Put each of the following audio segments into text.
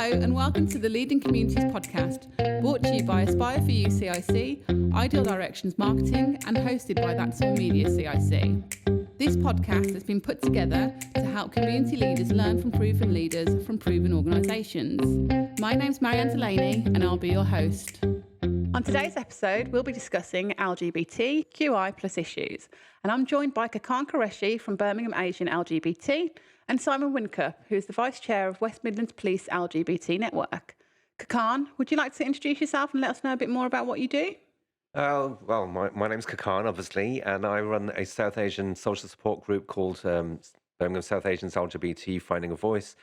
And welcome to the Leading Communities podcast, brought to you by Aspire for You CIC, Ideal Directions Marketing, and hosted by That's All Media CIC. This podcast has been put together to help community leaders learn from proven leaders from proven organisations. My name's Marianne Delaney, and I'll be your host. On today's episode, we'll be discussing LGBTQI plus issues, and I'm joined by Khakan Quresi from Birmingham Asian LGBT and Simon Whincup, who is the Vice Chair of West Midlands Police LGBT Network. Khakan, would you like to introduce yourself and let us know a bit more about what you do? Well, my name's Khakan, obviously, and I run a South Asian social support group called Birmingham South Asians LGBT Finding a Voice,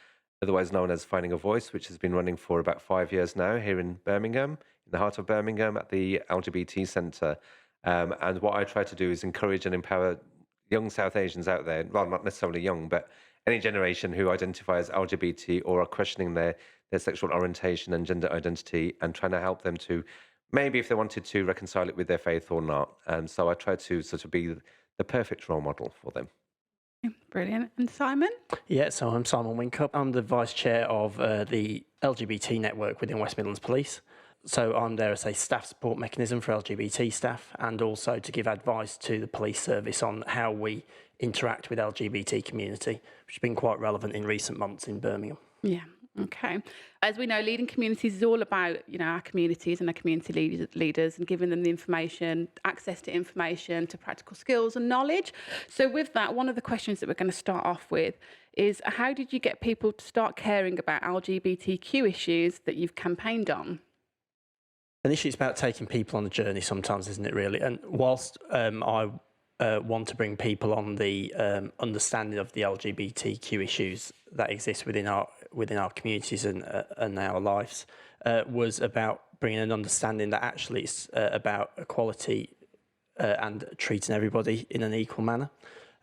otherwise known as Finding a Voice, which has been running for about 5 years now here in Birmingham, in the heart of Birmingham at the LGBT Centre. And what I try to do is encourage and empower young South Asians out there, well, not necessarily young, but any generation who identify as LGBT or are questioning their sexual orientation and gender identity, and trying to help them to maybe, if they wanted to, reconcile it with their faith or not. And so I try to sort of be the perfect role model for them. Brilliant. And Simon? Yeah, so I'm Simon Whincup. I'm the Vice Chair of the LGBT network within West Midlands Police. So I'm there as a staff support mechanism for LGBT staff, and also to give advice to the police service on how we interact with LGBT community, which has been quite relevant in recent months in Birmingham. Yeah. Okay. As we know, leading communities is all about, our communities and our community leaders and giving them the information, access to information, to practical skills and knowledge. So with that, one of the questions that we're going to start off with is, how did you get people to start caring about LGBTQ issues that you've campaigned on? Initially, it's about taking people on the journey sometimes, isn't it, really? And whilst I want to bring people on the understanding of the LGBTQ issues that exist within our communities and our lives, was about bringing an understanding that actually it's about equality and treating everybody in an equal manner,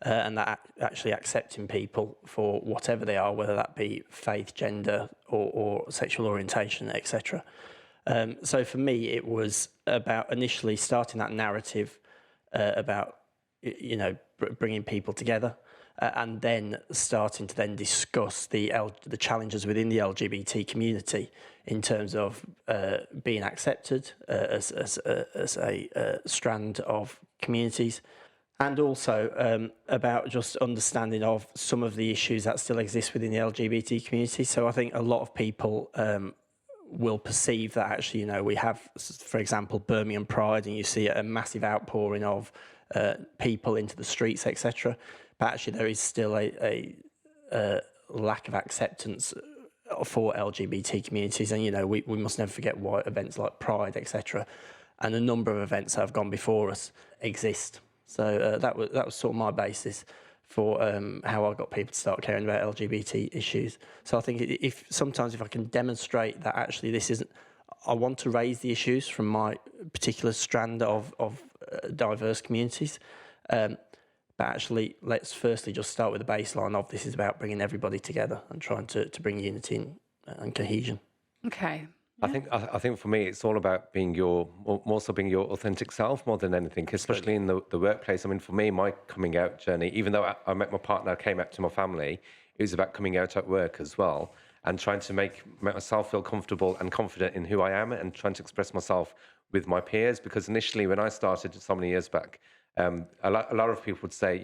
and that actually accepting people for whatever they are, whether that be faith, gender, or sexual orientation, etc. So for me, it was about initially starting that narrative about bringing people together, and then starting to then discuss the challenges within the LGBT community in terms of being accepted as a strand of communities, and also about just understanding of some of the issues that still exist within the LGBT community. So I think a lot of people will perceive that actually, we have, for example, Birmingham Pride, and you see a massive outpouring of people into the streets, etc. But actually, there is still a lack of acceptance for LGBT communities, and we must never forget why events like Pride, etc., and a number of events that have gone before us exist. So that was sort of my basis for how I got people to start caring about LGBT issues. So I think if I can demonstrate that actually this isn't, I want to raise the issues from my particular strand of diverse communities, but actually let's firstly just start with the baseline of this is about bringing everybody together and trying to bring unity and cohesion. Okay. Yeah. I think for me, it's all about being more so being your authentic self more than anything, especially in the workplace. I mean, for me, my coming out journey, even though I met my partner, I came out to my family, it was about coming out at work as well, and trying to make myself feel comfortable and confident in who I am, and trying to express myself with my peers. Because initially, when I started so many years back, a lot of people would say,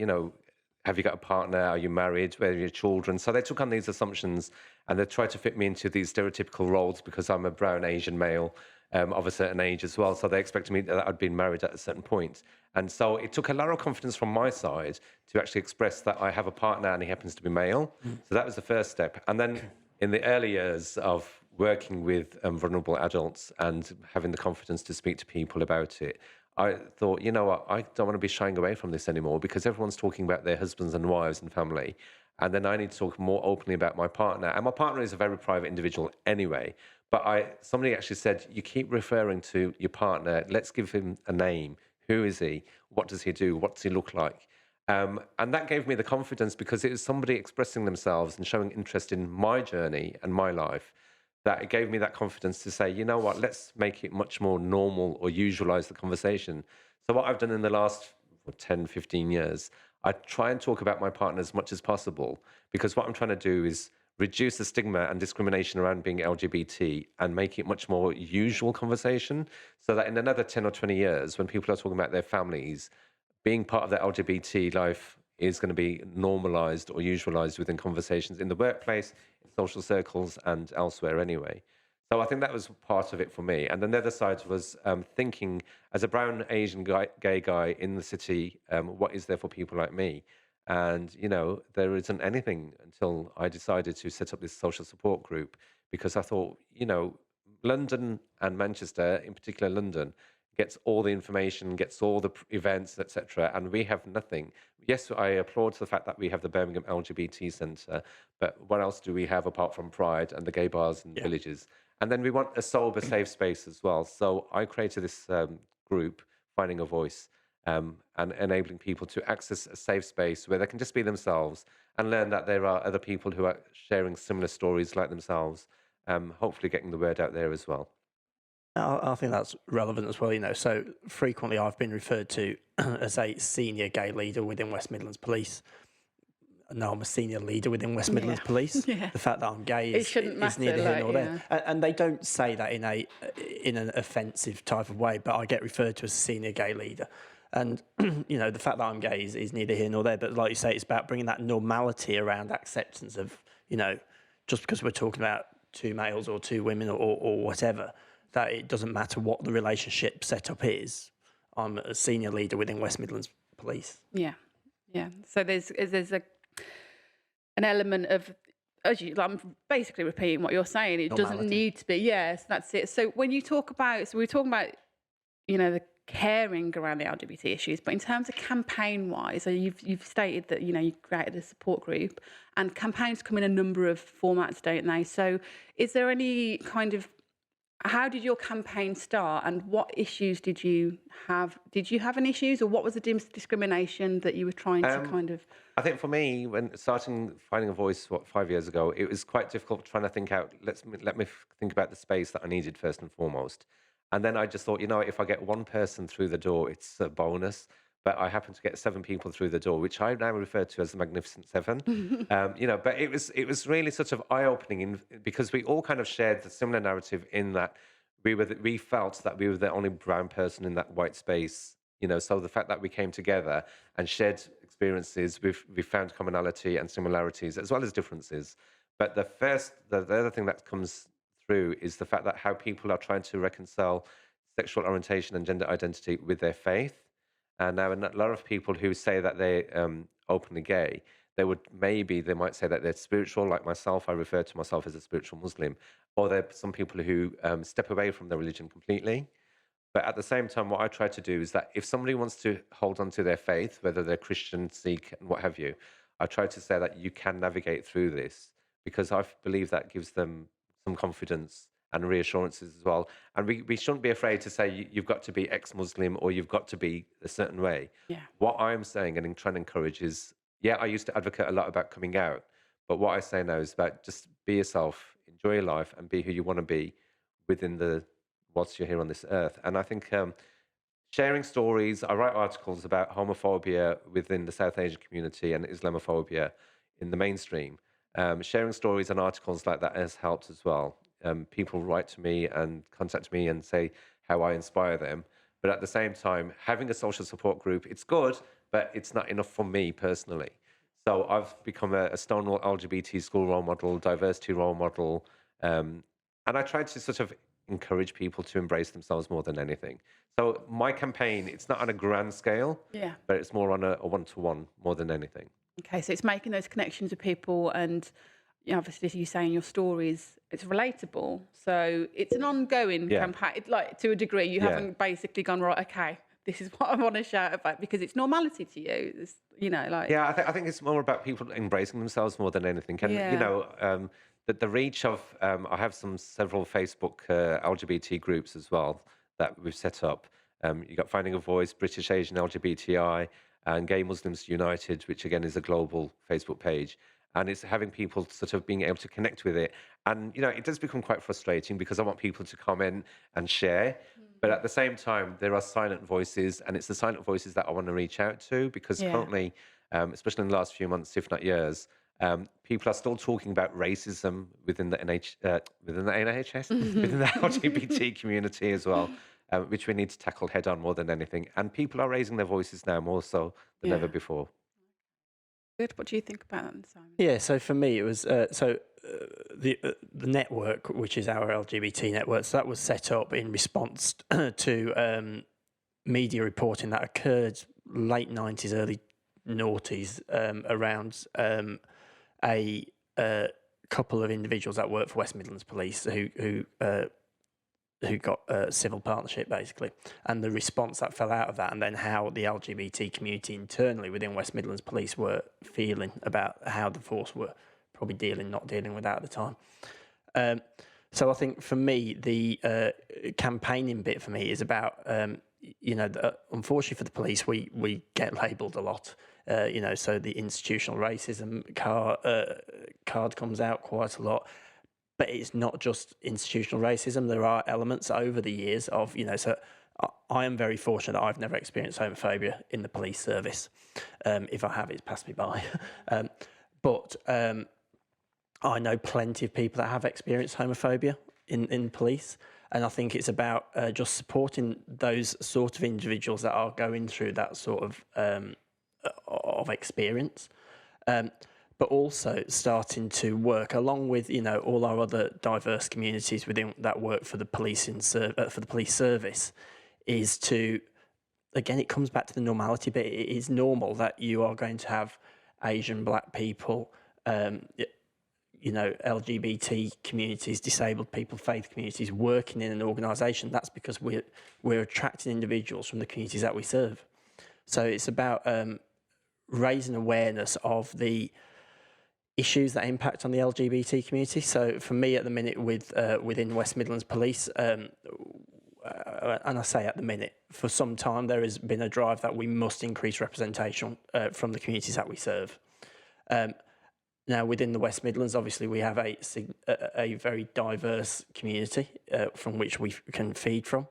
have you got a partner? Are you married? Where are your children? So they took on these assumptions, and they tried to fit me into these stereotypical roles because I'm a brown Asian male of a certain age as well. So they expected me that I'd been married at a certain point. And so it took a lot of confidence from my side to actually express that I have a partner and he happens to be male. So that was the first step. And then in the early years of working with vulnerable adults and having the confidence to speak to people about it, I thought, you know what, I don't want to be shying away from this anymore, because everyone's talking about their husbands and wives and family. And then I need to talk more openly about my partner. And my partner is a very private individual anyway. But somebody actually said, you keep referring to your partner, let's give him a name. Who is he? What does he do? What does he look like? And that gave me the confidence, because it was somebody expressing themselves and showing interest in my journey and my life, that it gave me that confidence to say, you know what, let's make it much more normal or usualize the conversation. So what I've done in the last 10, 15 years, I try and talk about my partner as much as possible, because what I'm trying to do is reduce the stigma and discrimination around being LGBT and make it much more usual conversation, so that in another 10 or 20 years, when people are talking about their families, being part of their LGBT life is going to be normalized or usualized within conversations in the workplace, in social circles, and elsewhere anyway. So I think that was part of it for me. And then the other side was thinking, as a brown Asian gay guy in the city, what is there for people like me? And, there isn't anything until I decided to set up this social support group, because I thought, London and Manchester, in particular London, gets all the information, gets all the events, etc., and we have nothing. Yes, I applaud the fact that we have the Birmingham LGBT Centre, but what else do we have apart from Pride and the gay bars and villages? And then we want a sober, safe space as well. So I created this group, Finding a Voice, and enabling people to access a safe space where they can just be themselves and learn that there are other people who are sharing similar stories like themselves, hopefully getting the word out there as well. I think that's relevant as well, So frequently I've been referred to as a senior gay leader within West Midlands Police. No, I'm a senior leader within West Midlands Police. The fact that I'm gay is neither here nor there. And they don't say that in an offensive type of way, but I get referred to as a senior gay leader. And, the fact that I'm gay is neither here nor there. But like you say, it's about bringing that normality around acceptance of, just because we're talking about two males or two women or whatever, that it doesn't matter what the relationship setup is. I'm a senior leader within West Midlands Police. Yeah. So there's an element of, I'm basically repeating what you're saying. It doesn't need to be. Yes, that's it. So when you talk about, we're talking about, the caring around the LGBT issues, but in terms of campaign-wise, so you've stated that you created a support group, and campaigns come in a number of formats, don't they? So is there any kind of, how did your campaign start, and what issues did you have? Did you have any issues, or what was the discrimination that you were trying to kind of... I think for me, when starting Finding a Voice, 5 years ago, it was quite difficult trying to think out, let me think about the space that I needed first and foremost. And then I just thought, if I get one person through the door, it's a bonus. But I happened to get 7 people through the door, which I now refer to as the Magnificent Seven. But it was really sort of eye-opening because we all kind of shared the similar narrative in that we felt that we were the only brown person in that white space. So the fact that we came together and shared experiences, we found commonality and similarities as well as differences. But the other thing that comes through is the fact that how people are trying to reconcile sexual orientation and gender identity with their faith. And now a lot of people who say that they're openly gay, they might say that they're spiritual, like myself. I refer to myself as a spiritual Muslim. Or there are some people who step away from their religion completely. But at the same time, what I try to do is that if somebody wants to hold on to their faith, whether they're Christian, Sikh, and what have you, I try to say that you can navigate through this, because I believe that gives them some confidence and reassurances as well. And we shouldn't be afraid to say you've got to be ex-Muslim or you've got to be a certain way. What I'm saying and trying to encourage is, I used to advocate a lot about coming out, but what I say now is about just be yourself, enjoy your life, and be who you want to be within whilst you're here on this earth. And I think sharing stories, I write articles about homophobia within the South Asian community and Islamophobia in the mainstream. Sharing stories and articles like that has helped as well. People write to me and contact me and say how I inspire them. But at the same time, having a social support group, it's good, but it's not enough for me personally. So I've become a Stonewall LGBT school role model, diversity role model. And I try to sort of encourage people to embrace themselves more than anything. So my campaign, it's not on a grand scale, but it's more on a one-to-one more than anything. Okay, so it's making those connections with people, and obviously, as you say in your stories, it's relatable. So it's an ongoing campaign, like to a degree. You haven't basically gone, right, okay, this is what I want to shout about, because it's normality to you. It's, I think it's more about people embracing themselves more than anything. And the reach of I have several Facebook LGBT groups as well that we've set up. You've got Finding a Voice, British Asian LGBTI, and Gay Muslims United, which again is a global Facebook page. And it's having people sort of being able to connect with it. And, it does become quite frustrating because I want people to comment and share. But at the same time, there are silent voices, and it's the silent voices that I want to reach out to, because currently, especially in the last few months, if not years, People are still talking about racism within the within the NHS, within the LGBT community as well, which we need to tackle head on more than anything. And people are raising their voices now more so than ever before. Good. What do you think about that, Simon? Yeah, so for me, it was the network, which is our LGBT network, so that was set up in response to media reporting that occurred late 90s, early noughties, around a couple of individuals that work for West Midlands Police who got a civil partnership, basically, and the response that fell out of that, and then how the LGBT community internally within West Midlands Police were feeling about how the force were probably not dealing with that at the time. So I think for me, the campaigning bit for me is about, unfortunately for the police, we get labelled a lot. So the institutional racism card comes out quite a lot. But it's not just institutional racism. There are elements over the years of, so I am very fortunate that I've never experienced homophobia in the police service. If I have, it's passed me by. But I know plenty of people that have experienced homophobia in police. And I think it's about just supporting those sort of individuals that are going through that sort of experience. But also starting to work along with all our other diverse communities within that work for the police for the police service, is to, again, it comes back to the normality bit. It is normal that you are going to have Asian, Black people, LGBT communities, disabled people, faith communities working in an organisation. That's because we're attracting individuals from the communities that we serve. So it's about raising awareness of the issues that impact on the LGBT community. So for me at the minute within West Midlands Police, and I say at the minute, for some time there has been a drive that we must increase representation from the communities that we serve. Now within the West Midlands, obviously we have a very diverse community from which we can feed from.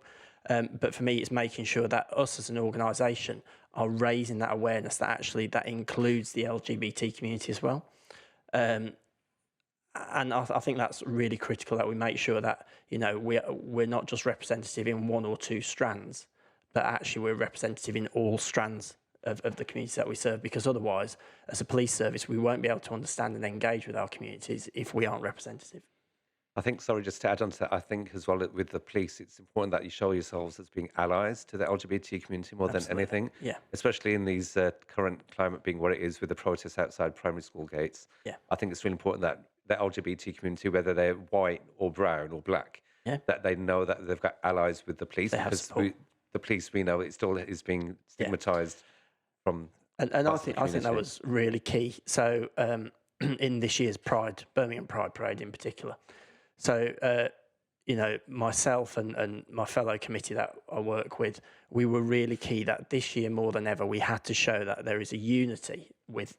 But for me, it's making sure that us as an organisation are raising that awareness that includes the LGBT community as well. And I think that's really critical, that we make sure that we're not just representative in one or two strands, but actually we're representative in all strands of the communities that we serve. Because otherwise, as a police service, we won't be able to understand and engage with our communities if we aren't representative. I think, sorry, just to add on to that, I think as well with the police, it's important that you show yourselves as being allies to the LGBT community more than anything. Yeah. Especially in these current climate being what it is with the protests outside primary school gates. Yeah. I think it's really important that the LGBT community, whether they're white or brown or black, that they know that they've got allies with the police. Because the police, we know it still is being stigmatised from. And I think that was really key. So in this year's Birmingham Pride Parade in particular. So, myself and my fellow committee that I work with, we were really key that this year more than ever, we had to show that there is a unity with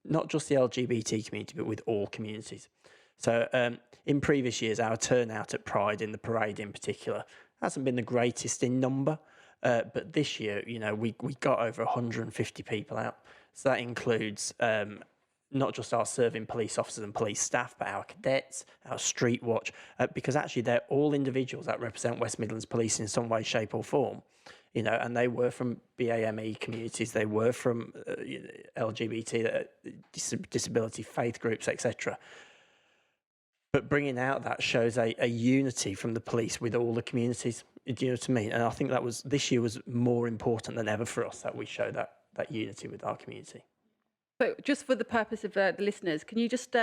not just the LGBT community, but with all communities. So in previous years, our turnout at Pride, in the parade in particular, hasn't been the greatest in number. But this year, we got over 150 people out. So that includes not just our serving police officers and police staff, but our cadets, our street watch, because actually they're all individuals that represent West Midlands Police in some way, shape or form, and they were from BAME communities, they were from LGBT, disability, faith groups, etc. But bringing out that shows a unity from the police with all the communities. Do you know what I mean? And I think this year was more important than ever for us that we show that unity with our community. So just for the purpose of the listeners, can you just,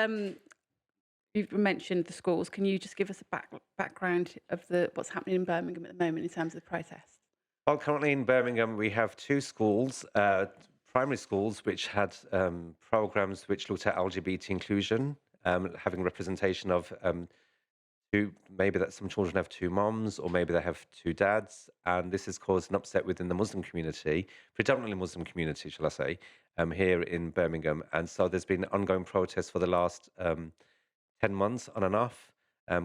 you've mentioned the schools, can you just give us a background of what's happening in Birmingham at the moment in terms of the protests? Well, currently in Birmingham, we have two schools, primary schools, which had programmes which looked at LGBT inclusion, having representation of maybe that some children have two moms, or maybe they have two dads, and this has caused an upset within the Muslim community, predominantly Muslim community, shall I say, here in Birmingham. And so there's been ongoing protests for the last 10 months on and off.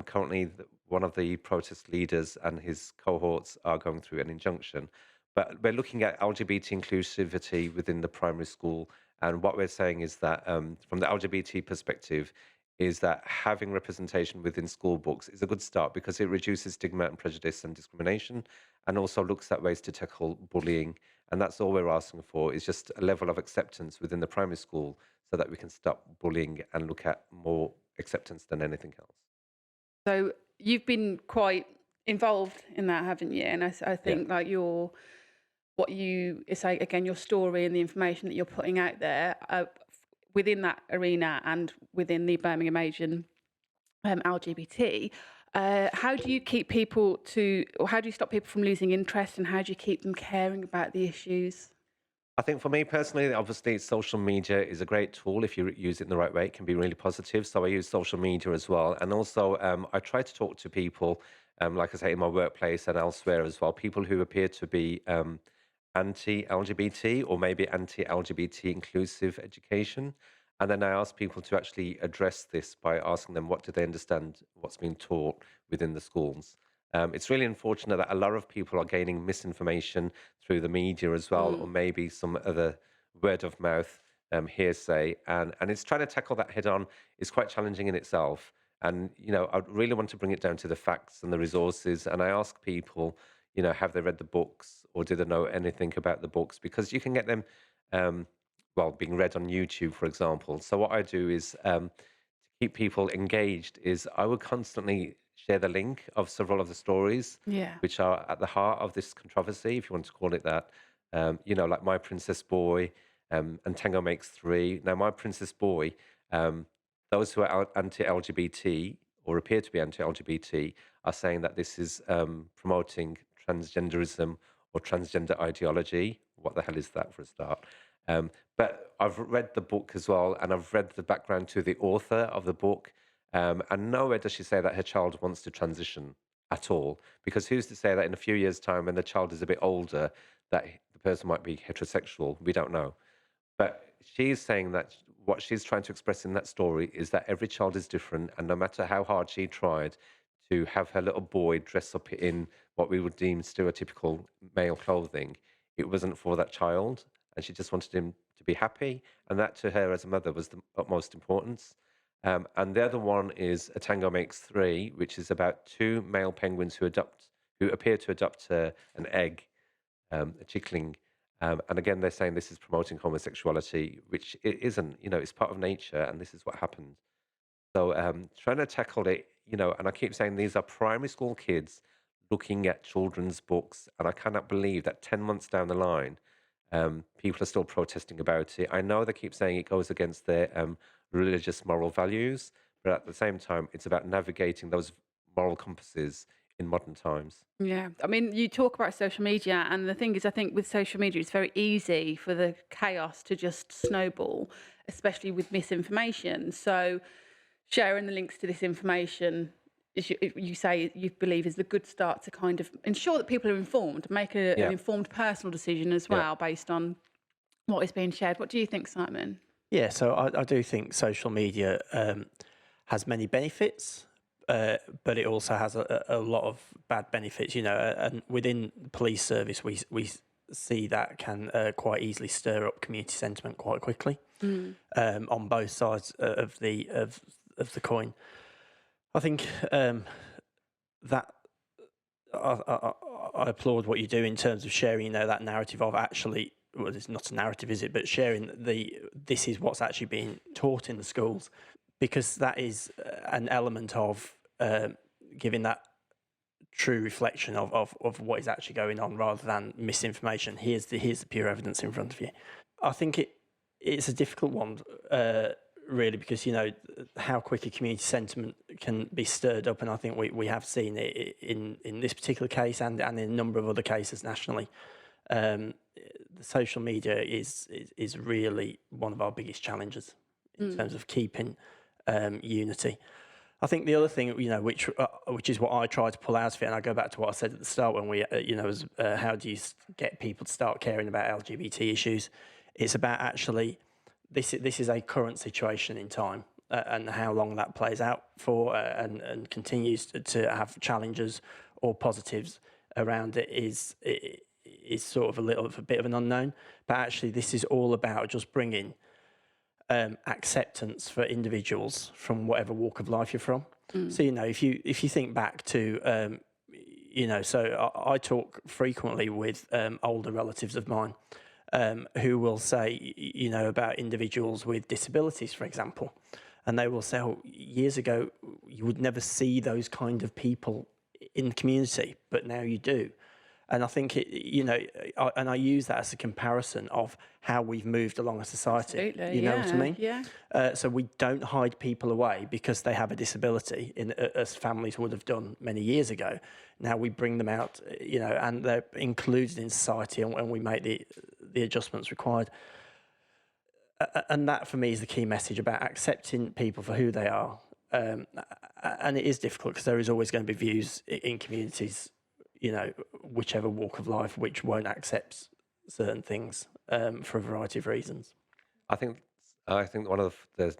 Currently, one of the protest leaders and his cohorts are going through an injunction. But we're looking at LGBT inclusivity within the primary school And what we're saying is that from the LGBT perspective, is that having representation within school books is a good start because it reduces stigma and prejudice and discrimination, and also looks at ways to tackle bullying. And that's all we're asking for, is just a level of acceptance within the primary school so that we can stop bullying and look at more acceptance than anything else. So you've been quite involved in that, haven't you? And I think like what you say again, your story and the information that you're putting out there within that arena and within the Birmingham Asian LGBT. How do you keep people or how do you stop people from losing interest, and how do you keep them caring about the issues? I think for me personally, obviously, social media is a great tool if you use it in the right way. It can be really positive. So I use social media as well. And also, I try to talk to people, like I say, in my workplace and elsewhere as well, people who appear to be anti-LGBT or maybe anti-LGBT inclusive education. And then I ask people to actually address this by asking them what do they understand what's being taught within the schools. It's really unfortunate that a lot of people are gaining misinformation through the media as well, or maybe some other word of mouth hearsay. And it's trying to tackle that head on is quite challenging in itself. And, I really want to bring it down to the facts and the resources. And I ask people, have they read the books or do they know anything about the books? Because you can get them, being read on YouTube, for example. So what I do is to keep people engaged is I would constantly share the link of several of the stories Yeah. which are at the heart of this controversy, if you want to call it that. Like My Princess Boy and Tango Makes Three. Now, My Princess Boy, those who are anti-LGBT or appear to be anti-LGBT are saying that this is promoting transgenderism or transgender ideology. What the hell is that for a start? But I've read the book as well, and I've read the background to the author of the book. And nowhere does she say that her child wants to transition at all. Because who's to say that in a few years' time, when the child is a bit older, that the person might be heterosexual? We don't know. But she's saying that what she's trying to express in that story is that every child is different, and no matter how hard she tried to have her little boy dress up in what we would deem stereotypical male clothing, it wasn't for that child, and she just wanted him to be happy, and that to her as a mother was the utmost importance. And the other one is A Tango Makes Three, which is about two male penguins who appear to adopt an egg, a chickling. And again, they're saying this is promoting homosexuality, which it isn't. It's part of nature, and this is what happened. So trying to tackle it, and I keep saying these are primary school kids looking at children's books, and I cannot believe that 10 months down the line, people are still protesting about it. I know they keep saying it goes against their religious moral values, but at the same time, it's about navigating those moral compasses in modern times. Yeah. I mean, you talk about social media, and the thing is, I think with social media, it's very easy for the chaos to just snowball, especially with misinformation. So, sharing the links to this information, you say you believe is the good start to kind of ensure that people are informed, make an Yeah. informed personal decision as Yeah. well based on what is being shared. What do you think, Simon? Yeah, so I do think social media has many benefits, but it also has a lot of bad benefits, and within the police service, we see that can quite easily stir up community sentiment quite quickly on both sides of the coin. I think that I applaud what you do in terms of sharing, that narrative of actually, well, it's not a narrative, is it? But sharing this is what's actually being taught in the schools, because that is an element of giving that true reflection of what is actually going on, rather than misinformation. Here's the pure evidence in front of you. I think it's a difficult one, really, because how quick a community sentiment can be stirred up, and I think we have seen it in this particular case and in a number of other cases nationally. The social media is really one of our biggest challenges in terms of keeping unity. I think the other thing, which is what I try to pull out of it, and I go back to what I said at the start when we, was how do you get people to start caring about LGBT issues? It's about actually, this is a current situation in time, and how long that plays out for, and continues to have challenges or positives around it is sort of a bit of an unknown. But actually, this is all about just bringing acceptance for individuals from whatever walk of life you're from. So, you know, if you think back to, you know, so I talk frequently with older relatives of mine who will say, you know, about individuals with disabilities, for example, and they will say, oh, years ago, you would never see those kind of people in the community, but now you do. And I think, you know, I use that as a comparison of how we've moved along a society. Absolutely, you know what I mean? Yeah. So we don't hide people away because they have a disability, as families would have done many years ago. Now we bring them out, you know, and they're included in society, and we make the adjustments required. And that, for me, is the key message about accepting people for who they are. And it is difficult because there is always going to be views in communities, you know, whichever walk of life, which won't accept certain things for a variety of reasons. I think one of the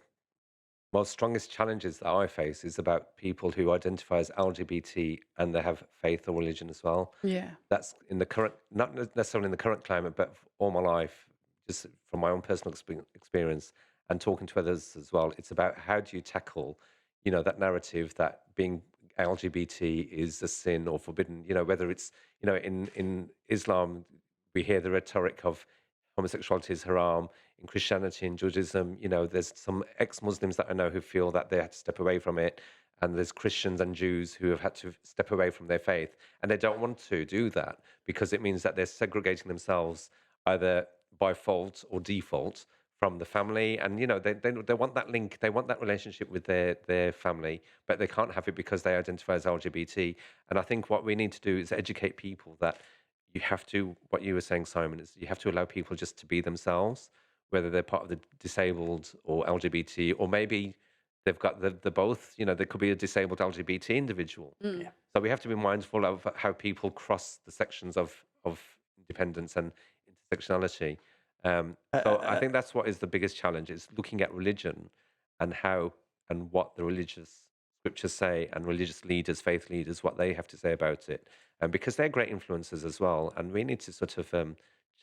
most strongest challenges that I face is about people who identify as LGBT and they have faith or religion as well. Yeah. That's in the current, not necessarily in the current climate, but all my life, just from my own personal experience and talking to others as well. It's about how do you tackle, you know, that narrative that being LGBT is a sin or forbidden, you know, whether it's, you know, in Islam, we hear the rhetoric of homosexuality is haram. In Christianity and Judaism, you know, there's some ex-Muslims that I know who feel that they had to step away from it. And there's Christians and Jews who have had to step away from their faith. And they don't want to do that because it means that they're segregating themselves either by fault or default from the family. And, you know, they want that link, they want that relationship with their family, but they can't have it because they identify as LGBT. And I think what we need to do is educate people that you have to, what you were saying, Simon, is you have to allow people just to be themselves, whether they're part of the disabled or LGBT, or maybe they've got the both, you know, there could be a disabled LGBT individual. Yeah. So we have to be mindful of how people cross the sections of independence and intersectionality. So I think that's what is the biggest challenge, is looking at religion and how and what the religious scriptures say, and religious leaders, faith leaders, what they have to say about it. And because they're great influencers as well. And we need to sort of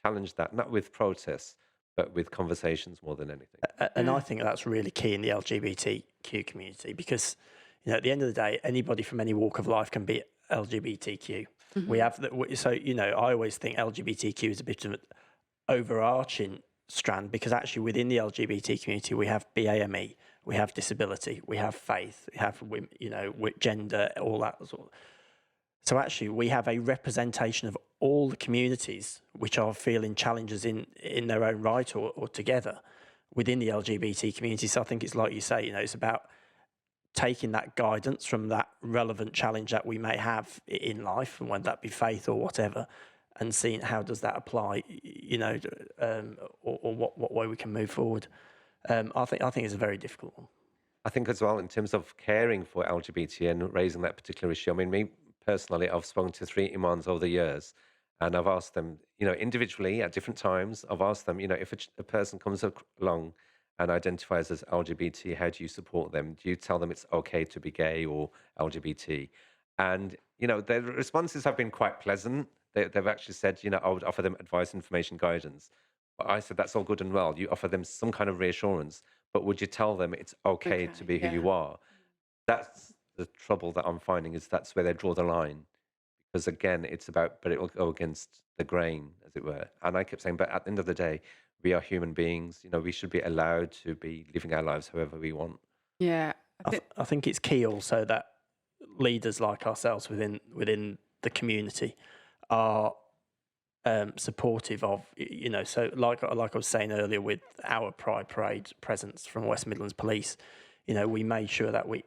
challenge that, not with protests, but with conversations more than anything. And I think that's really key in the LGBTQ community because, you know, at the end of the day, anybody from any walk of life can be LGBTQ. We have so, you know, I always think LGBTQ is a bit of an overarching strand because actually within the LGBT community we have BAME, we have disability, we have faith, we have, you know, gender, all that sort of. So actually we have a representation of all the communities which are feeling challenges in their own right or together within the LGBT community. So I think it's like you say, you know, it's about taking that guidance from that relevant challenge that we may have in life, and whether that be faith or whatever, and seeing how does that apply, you know, or what way we can move forward. I think it's a very difficult one. I think as well, in terms of caring for LGBT and raising that particular issue, I mean, me personally, I've spoken to 3 imams over the years, and I've asked them, you know, individually at different times, I've asked them, you know, if a person comes along and identifies as LGBT, how do you support them? Do you tell them it's okay to be gay or LGBT? And, you know, their responses have been quite pleasant. They've actually said, you know, I would offer them advice, information, guidance. But I said, that's all good and well. You offer them some kind of reassurance, but would you tell them it's okay to be who you are? That's the trouble that I'm finding, is that's where they draw the line. Because again, it's about, but it will go against the grain, as it were. And I kept saying, but at the end of the day, we are human beings. You know, we should be allowed to be living our lives however we want. Yeah. I think it's key also that leaders like ourselves within the community are supportive of, you know, so like I was saying earlier with our Pride Parade presence from West Midlands Police, you know, we made sure that we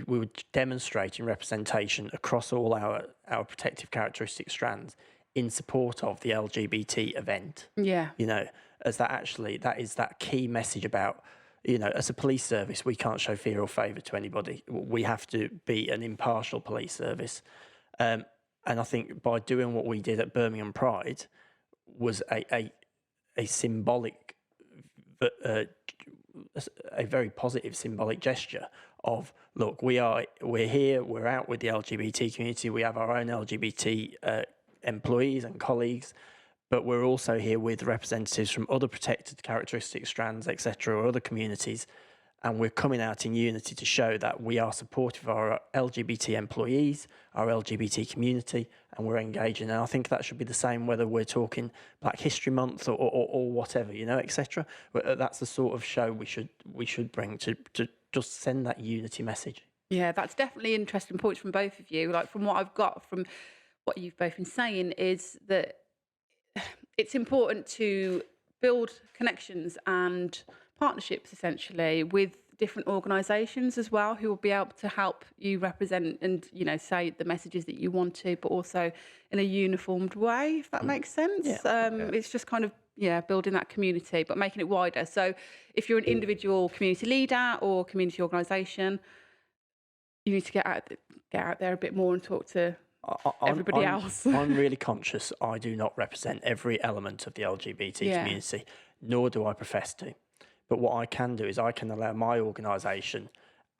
were demonstrating representation across all our protective characteristic strands in support of the LGBT event. Yeah. You know, as that is that key message about, you know, as a police service, we can't show fear or favour to anybody. We have to be an impartial police service. And I think by doing what we did at Birmingham Pride was a symbolic, a very positive symbolic gesture of, look, we're here, we're out with the LGBT community, we have our own LGBT employees and colleagues, but we're also here with representatives from other protected characteristic strands, etc., or other communities, and we're coming out in unity to show that we are supportive of our LGBT employees, our LGBT community, and we're engaging. And I think that should be the same whether we're talking Black History Month or whatever, etc. That's the sort of show we should bring to just send that unity message. Yeah, that's definitely interesting points from both of you. Like, from what I've got from what you've both been saying is that it's important to build connections and partnerships essentially with different organisations as well, who will be able to help you represent and say the messages that you want to, but also in a uniformed way, if that makes sense. It's just kind of building that community but making it wider. So if you're an individual community leader or community organisation, you need to get out there a bit more and talk to everybody else. I'm really conscious I do not represent every element of the LGBT community, nor do I profess to. But what I can do is I can allow my organisation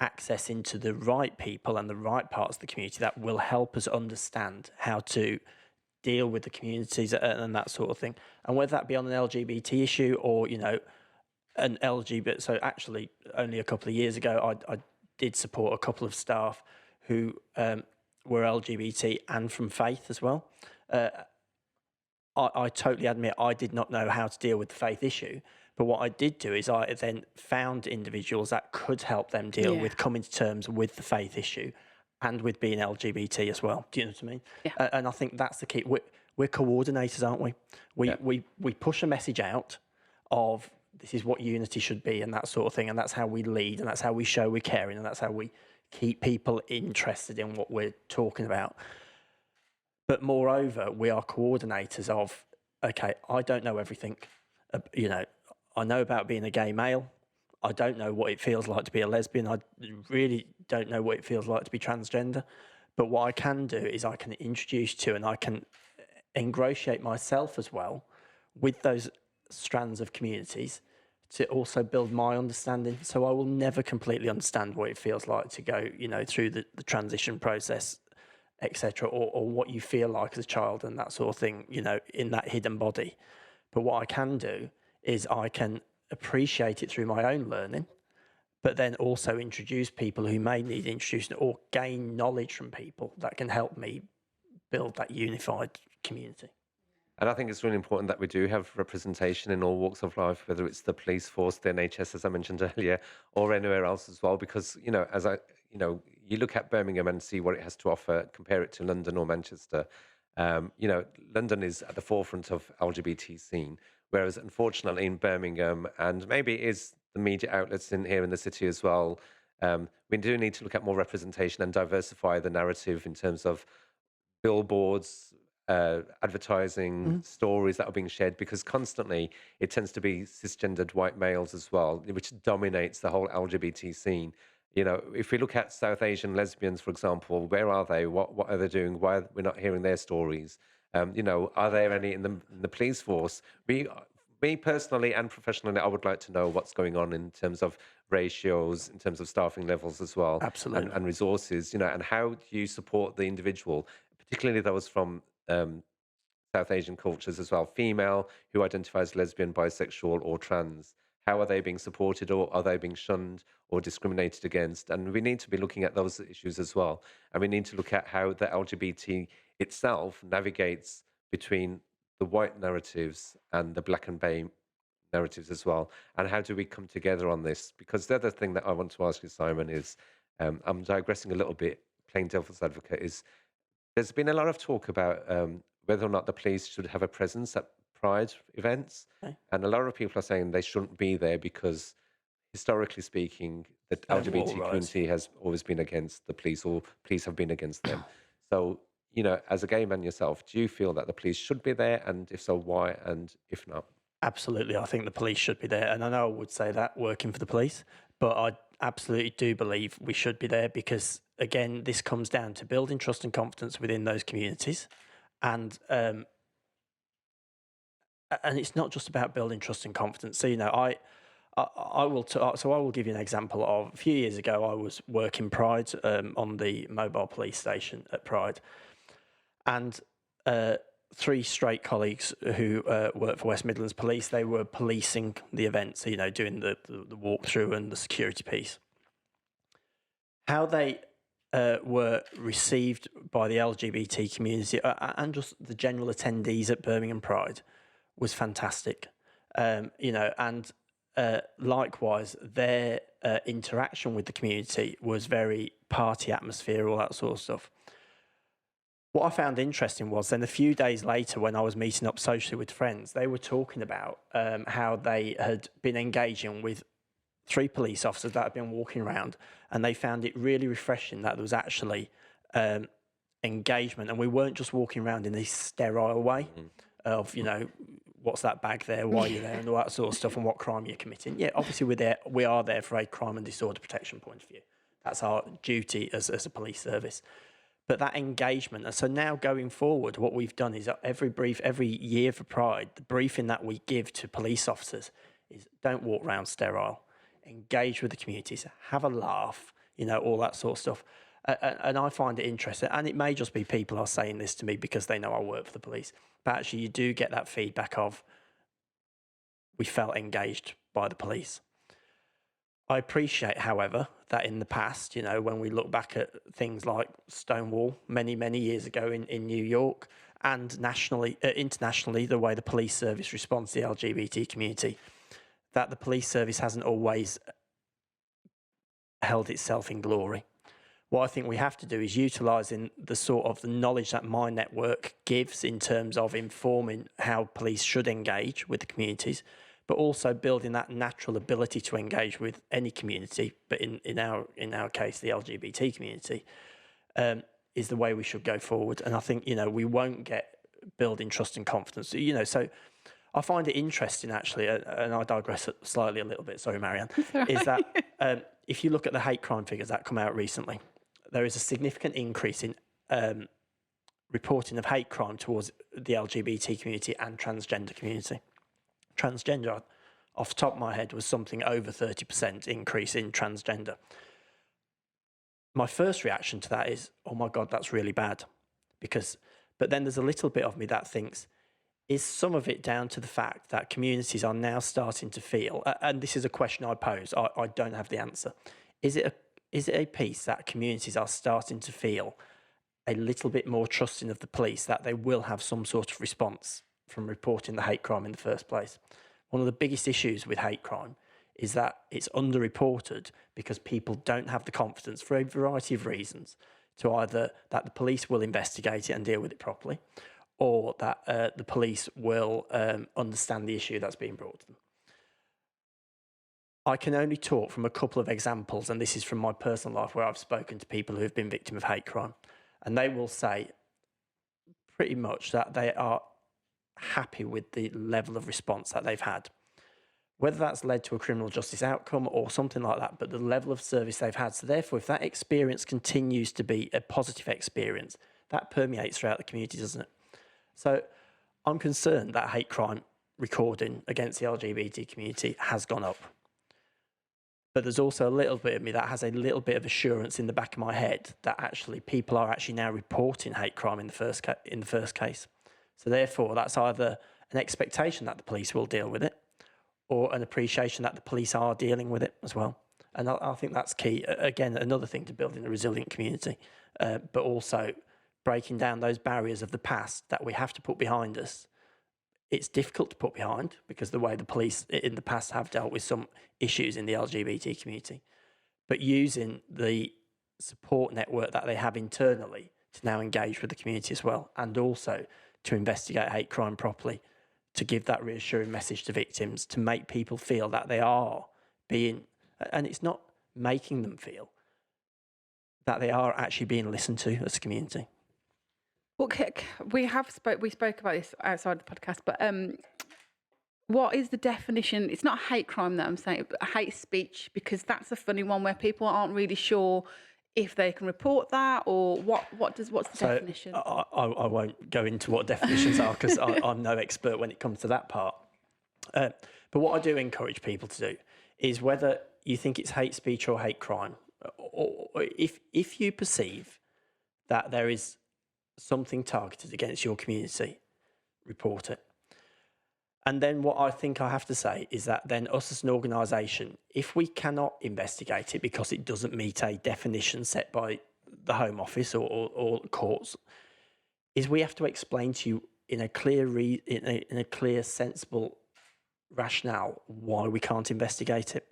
access into the right people and the right parts of the community that will help us understand how to deal with the communities and that sort of thing. And whether that be on an LGBT issue or, an LGBT. So actually, only a couple of years ago, I did support a couple of staff who were LGBT and from faith as well. I totally admit I did not know how to deal with the faith issue. But what I did do is I then found individuals that could help them deal with coming to terms with the faith issue and with being LGBT as well. Do you know what I mean? Yeah. And I think that's the key. We're coordinators, aren't we? We push a message out of this is what unity should be and that sort of thing. And that's how we lead and that's how we show we're caring and that's how we keep people interested in what we're talking about. But moreover, we are coordinators of, okay, I don't know everything. I know about being a gay male. I don't know what it feels like to be a lesbian. I really don't know what it feels like to be transgender. But what I can do is I can introduce to and I can ingratiate myself as well with those strands of communities to also build my understanding. So I will never completely understand what it feels like to go, through the transition process, etc., or what you feel like as a child and that sort of thing, in that hidden body. But what I can do is I can appreciate it through my own learning, but then also introduce people who may need introducing or gain knowledge from people that can help me build that unified community. And I think it's really important that we do have representation in all walks of life, whether it's the police force, the NHS, as I mentioned earlier, or anywhere else as well. Because, you look at Birmingham and see what it has to offer, compare it to London or Manchester. London is at the forefront of LGBT scene, whereas unfortunately in Birmingham, and maybe it is the media outlets in here in the city as well, we do need to look at more representation and diversify the narrative in terms of billboards, advertising, stories that are being shared, because constantly it tends to be cisgendered white males as well, which dominates the whole LGBT scene. If we look at South Asian lesbians, for example, where are they? What are they doing? Why are we not hearing their stories? Are there any in the police force? Me personally and professionally, I would like to know what's going on in terms of ratios, in terms of staffing levels as well. Absolutely. And resources, and how do you support the individual, particularly those from South Asian cultures as well, female who identifies lesbian, bisexual or trans. How are they being supported, or are they being shunned or discriminated against? And we need to be looking at those issues as well. And we need to look at how the LGBT itself navigates between the white narratives and the black and bay narratives as well. And how do we come together on this? Because the other thing that I want to ask you, Simon, is I'm digressing a little bit, playing devil's advocate, is there's been a lot of talk about whether or not the police should have a presence at Pride events. Okay. And a lot of people are saying they shouldn't be there because, historically speaking, the LGBT community has always been against the police, or police have been against them. So, as a gay man yourself, do you feel that the police should be there? And if so, why? And if not? Absolutely. I think the police should be there. And I know I would say that working for the police, but I absolutely do believe we should be there because, again, this comes down to building trust and confidence within those communities. And it's not just about building trust and confidence. So, I will give you an example of a few years ago, I was working Pride on the mobile police station at Pride. And 3 straight colleagues who work for West Midlands Police. They were policing the events, you know, doing the walkthrough and the security piece. How they were received by the LGBT community and just the general attendees at Birmingham Pride was fantastic. You know, and likewise, their interaction with the community was very party atmosphere, all that sort of stuff. What I found interesting was then a few days later when I was meeting up socially with friends, they were talking about how they had been engaging with 3 police officers that had been walking around, and they found it really refreshing that there was actually engagement, and we weren't just walking around in this sterile way of, you know, what's that bag there, why are you there, and all that sort of stuff, and what crime you're committing. Yeah, obviously we are there for a crime and disorder protection point of view. That's our duty as a police service. But that engagement, and so now going forward, what we've done is every year for Pride, the briefing that we give to police officers is don't walk around sterile, engage with the communities, have a laugh, you know, all that sort of stuff. And I find it interesting, and it may just be people are saying this to me because they know I work for the police, but actually you do get that feedback of we felt engaged by the police. I appreciate, however, that in the past, you know, when we look back at things like Stonewall many, many years ago in New York, and internationally, the way the police service responds to the LGBT community, that the police service hasn't always held itself in glory. What I think we have to do is utilising the sort of the knowledge that my network gives in terms of informing how police should engage with the communities, but also building that natural ability to engage with any community, but in our case, the LGBT community, is the way we should go forward. And I think, you know, we won't get building trust and confidence. You know, so I find it interesting, actually, and I digress slightly a little bit, sorry, Marianne, is that if you look at the hate crime figures that come out recently, there is a significant increase in reporting of hate crime towards the LGBT community and transgender community. Transgender, off the top of my head, was something over 30% increase in transgender. My first reaction to that is, oh my God, that's really bad. But then there's a little bit of me that thinks, is some of it down to the fact that communities are now starting to feel, and this is a question I pose, I don't have the answer, is it a piece that communities are starting to feel a little bit more trusting of the police, that they will have some sort of response from reporting the hate crime in the first place? One of the biggest issues with hate crime is that it's underreported because people don't have the confidence, for a variety of reasons, to either that the police will investigate it and deal with it properly, or that the police will understand the issue that's being brought to them. I can only talk from a couple of examples, and this is from my personal life, where I've spoken to people who have been victim of hate crime, and they will say pretty much that they are happy with the level of response that they've had. Whether that's led to a criminal justice outcome or something like that, but the level of service they've had. So therefore, if that experience continues to be a positive experience, that permeates throughout the community, doesn't it? So I'm concerned that hate crime recording against the LGBT community has gone up. But there's also a little bit of me that has a little bit of assurance in the back of my head that actually people are actually now reporting hate crime in the first case. So therefore, that's either an expectation that the police will deal with it, or an appreciation that the police are dealing with it as well. And I think that's key. Again, another thing to building a resilient community, but also breaking down those barriers of the past that we have to put behind us. It's difficult to put behind because the way the police in the past have dealt with some issues in the LGBT community, but using the support network that they have internally to now engage with the community as well, and also to investigate hate crime properly, to give that reassuring message to victims, to make people feel that they are being, and it's not making them feel, that they are actually being listened to as a community. Well, we spoke about this outside the podcast, but what is the definition? It's not hate crime that I'm saying, but hate speech, because that's a funny one where people aren't really sure if they can report that, or what's the definition? I won't go into what definitions are because I'm no expert when it comes to that part. But what I do encourage people to do is, whether you think it's hate speech or hate crime, or if you perceive that there is something targeted against your community, report it. And then what I think I have to say is that then us as an organisation, if we cannot investigate it because it doesn't meet a definition set by the Home Office or courts, is we have to explain to you in a clear, sensible rationale why we can't investigate it.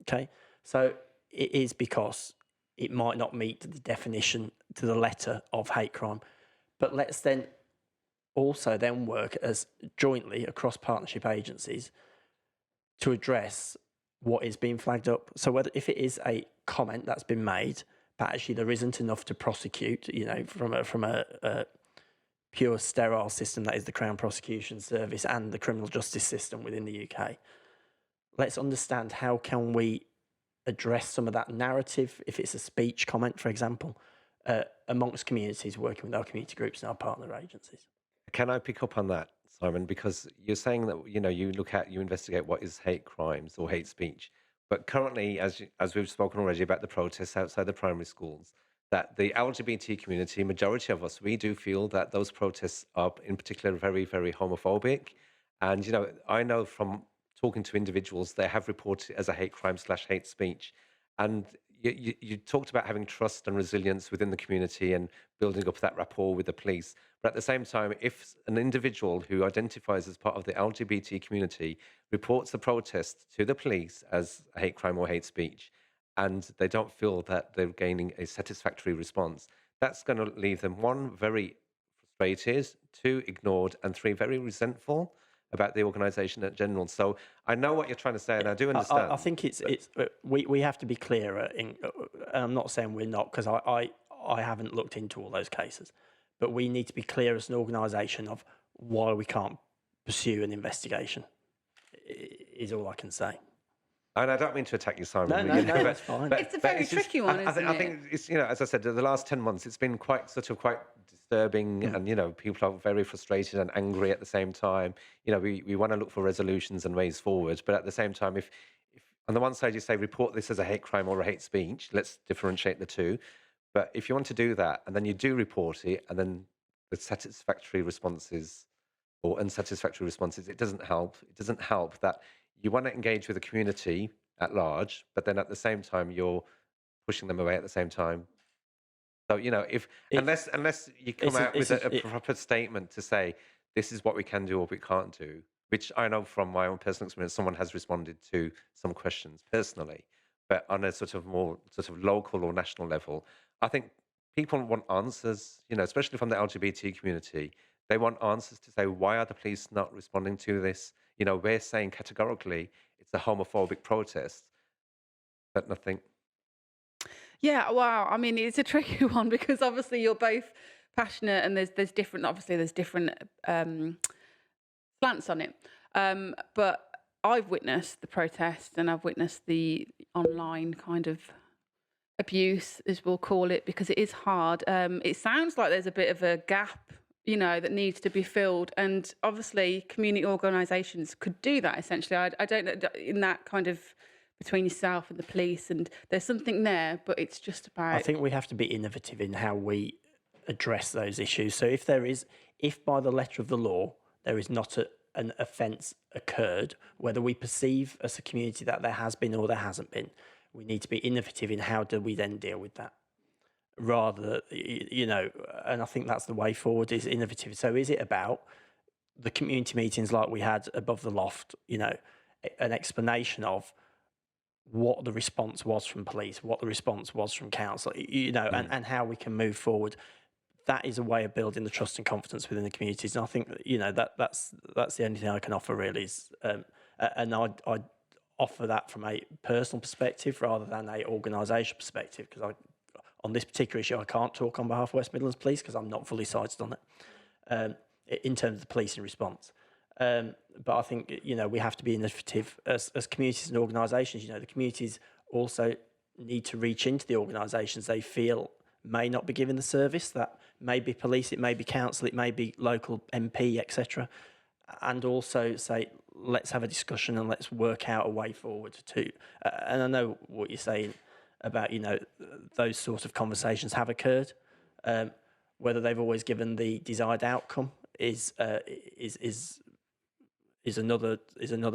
Okay, so it is because it might not meet the definition to the letter of hate crime, but let's then also then work as jointly across partnership agencies to address what is being flagged up. So whether if it is a comment that's been made, but actually there isn't enough to prosecute, from a pure sterile system that is the Crown Prosecution Service and the criminal justice system within the UK. Let's understand how can we address some of that narrative, if it's a speech comment, for example, amongst communities, working with our community groups and our partner agencies. Can I pick up on that, Simon? Because you're saying that you investigate what is hate crimes or hate speech, but currently, as we've spoken already about the protests outside the primary schools, that the LGBT community, majority of us, we do feel that those protests are, in particular, very, very homophobic. And I know from talking to individuals, they have reported it as a hate crime / hate speech, and you talked about having trust and resilience within the community and building up that rapport with the police. But at the same time, if an individual who identifies as part of the LGBT community reports the protest to the police as a hate crime or hate speech, and they don't feel that they're gaining a satisfactory response, that's going to leave them, 1, very frustrated, 2, ignored, and 3, very resentful about the organisation in general. So I know what you're trying to say, and I do understand. I think we have to be clearer. And I'm not saying we're not, because I haven't looked into all those cases, but we need to be clear as an organisation of why we can't pursue an investigation. Is all I can say. And I don't mean to attack you, Simon. No, that's fine. It's a very tricky one, isn't it? I think it's, as I said, the last 10 months, it's been quite disturbing, and people are very frustrated and angry at the same time. We want to look for resolutions and ways forward, but at the same time, if on the one side you say report this as a hate crime or a hate speech, let's differentiate the two. But if you want to do that, and then you do report it, and then the satisfactory responses or unsatisfactory responses, it doesn't help. It doesn't help that you want to engage with the community at large, but then at the same time you're pushing them away at the same time. So unless you come out with a proper statement to say this is what we can do or we can't do, which I know from my own personal experience, someone has responded to some questions personally, but on a more local or national level, I think people want answers. Especially from the LGBT community, they want answers to say, why are the police not responding to this? We're saying categorically it's a homophobic protest, but nothing. Yeah, wow. I mean, it's a tricky one because obviously you're both passionate, and there's different slants on it. But I've witnessed the protest, and I've witnessed the online kind of abuse, as we'll call it, because it is hard. It sounds like there's a bit of a gap that needs to be filled. And obviously community organisations could do that, essentially. I don't know, in that kind of between yourself and the police, and there's something there, but it's just about... I think we have to be innovative in how we address those issues. So if by the letter of the law, there is not an offence occurred, whether we perceive as a community that there has been or there hasn't been, we need to be innovative in how do we then deal with that. Rather, and I think that's the way forward, is innovative. So is it about the community meetings like we had above the loft, an explanation of what the response was from police, what the response was from council, and how we can move forward. That is a way of building the trust and confidence within the communities. And I think, that's the only thing I can offer really is, and I'd offer that from a personal perspective rather than a organisation perspective, because on this particular issue, I can't talk on behalf of West Midlands Police because I'm not fully sighted on it in terms of the policing response. But I think, we have to be innovative as communities and organisations. The communities also need to reach into the organisations they feel may not be given the service. That may be police, it may be council, it may be local MP, etc. And also say, let's have a discussion and let's work out a way forward too. And I know what you're saying about, those sorts of conversations have occurred. Whether they've always given the desired outcome is another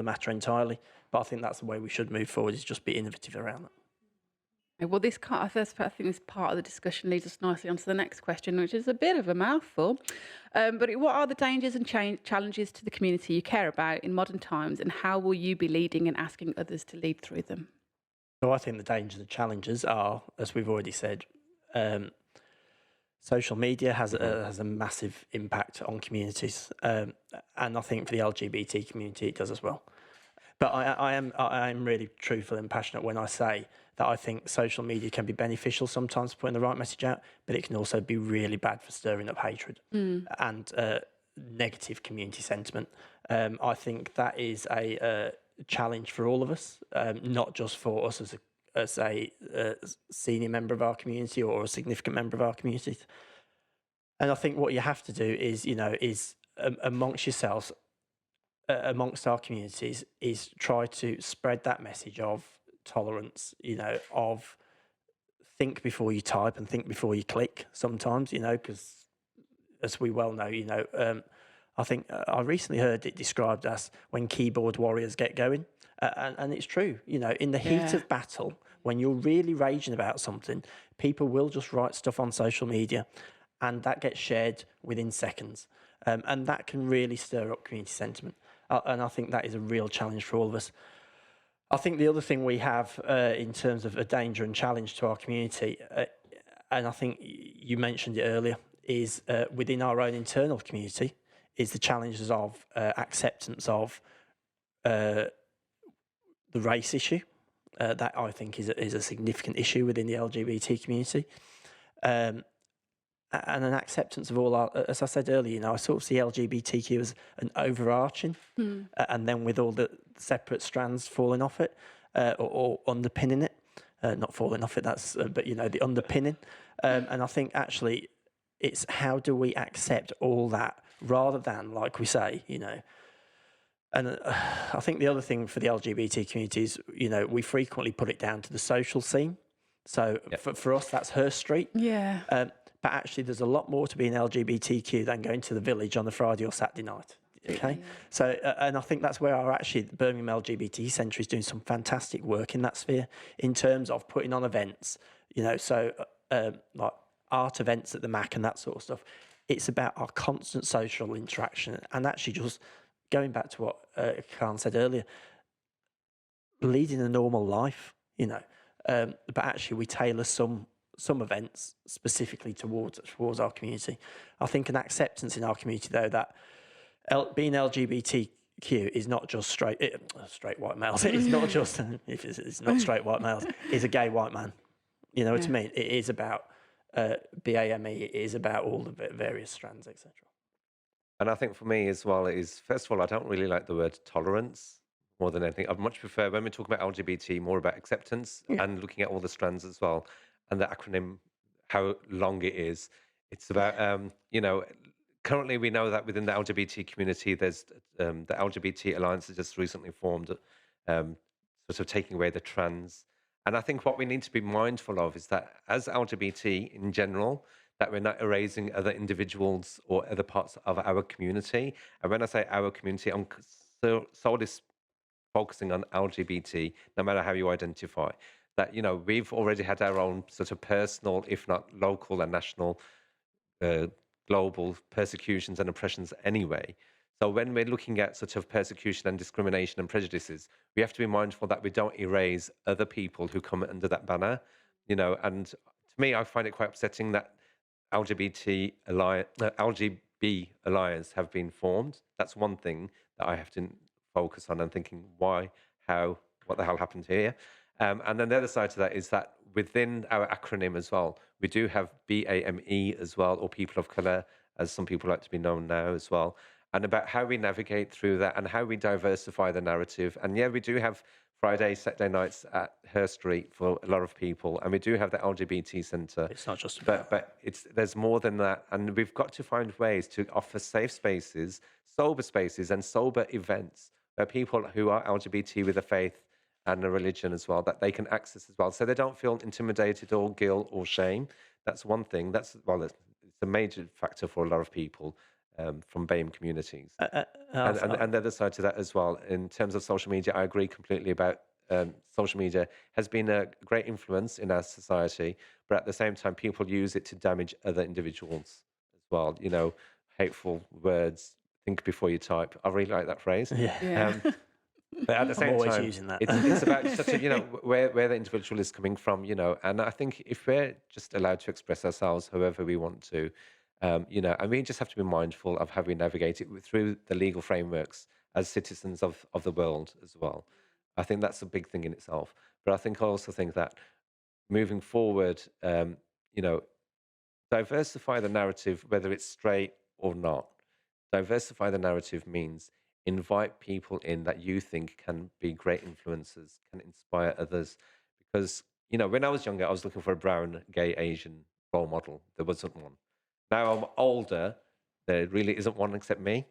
matter entirely. But I think that's the way we should move forward, is just be innovative around that. Well, I think this part of the discussion leads us nicely onto the next question, which is a bit of a mouthful. But what are the dangers and challenges to the community you care about in modern times, and how will you be leading and asking others to lead through them? So I think the dangers and challenges are, as we've already said, social media has a massive impact on communities, and I think for the LGBT community it does as well. But I am really truthful and passionate when I say that I think social media can be beneficial sometimes for putting the right message out, but it can also be really bad for stirring up hatred and negative community sentiment. I think that is a challenge for all of us, not just for us as a senior member of our community or a significant member of our community. And I think what you have to do is, amongst yourselves, amongst our communities, is try to spread that message of tolerance, of think before you type and think before you click sometimes, because as we well know, I think I recently heard it described as when keyboard warriors get going. And it's true, in the heat of battle, when you're really raging about something, people will just write stuff on social media and that gets shared within seconds. And that can really stir up community sentiment. And I think that is a real challenge for all of us. I think the other thing we have in terms of a danger and challenge to our community, and I think you mentioned it earlier, is within our own internal community, is the challenges of acceptance of the race issue. That I think is a significant issue within the LGBT community. And an acceptance of all our, as I said earlier, I sort of see LGBTQ as an overarching, and then with all the separate strands falling off it, or underpinning it, not falling off it, but the underpinning. And I think actually it's how do we accept all that rather than, like we say, And I think the other thing for the LGBT community is, we frequently put it down to the social scene. So for us, that's Her Street. Yeah. But actually, there's a lot more to being LGBTQ than going to the village on a Friday or Saturday night. Okay, so and I think that's where the Birmingham LGBT Centre is doing some fantastic work in that sphere in terms of putting on events. Like art events at the MAC and that sort of stuff. It's about our constant social interaction and actually just going back to what Khan said earlier, leading a normal life. But actually, we tailor some events specifically towards our community. I think an acceptance in our community, though, that being LGBTQ is not just straight white males. It's not just if it's not straight white males. It's a gay white man. You know what I mean? It is about BAME. It is about all the various strands, etc. And I think for me as well, first of all, I don't really like the word tolerance more than anything. I'd much prefer when we talk about LGBT more about acceptance and looking at all the strands as well. And the acronym, how long it is. It's about, currently we know that within the LGBT community, there's the LGBT Alliance has just recently formed, sort of taking away the trans. And I think what we need to be mindful of is that as LGBT in general, that we're not erasing other individuals or other parts of our community. And when I say our community, I'm solely focusing on LGBT, no matter how you identify. That, we've already had our own sort of personal, if not local and national, global persecutions and oppressions anyway. So when we're looking at sort of persecution and discrimination and prejudices, we have to be mindful that we don't erase other people who come under that banner, and to me, I find it quite upsetting that LGBT Alliance have been formed. That's one thing that I have to focus on and thinking why, how, what the hell happened here? And then the other side to that is that within our acronym as well, we do have BAME as well, or people of colour, as some people like to be known now as well, and about how we navigate through that and how we diversify the narrative. And we do have Friday, Saturday nights at Her Street for a lot of people, and we do have the LGBT Centre. It's not just about but there's more than that, and we've got to find ways to offer safe spaces, sober spaces, and sober events where people who are LGBT with a faith and a religion as well, that they can access as well, so they don't feel intimidated or guilt or shame. That's one thing. It's a major factor for a lot of people from BAME communities. I've- And the other side to that as well, in terms of social media, I agree completely about social media has been a great influence in our society, but at the same time, people use it to damage other individuals as well. You know, hateful words, think before you type. I really like that phrase. yeah, Yeah. But at the I'm same always time, using that. it's about such a, you know, where the individual is coming from, you know, and I think if we're just allowed to express ourselves however we want to, you know, and we just have to be mindful of how we navigate it through the legal frameworks as citizens of the world as well. I think that's a big thing in itself. But I also think that moving forward, you know, diversify the narrative, whether it's straight or not. Diversify the narrative means invite people in that you think can be great influencers, can inspire others. Because, you know, when I was younger, I was looking for a brown, gay, Asian role model. There wasn't one. Now I'm older, there really isn't one except me.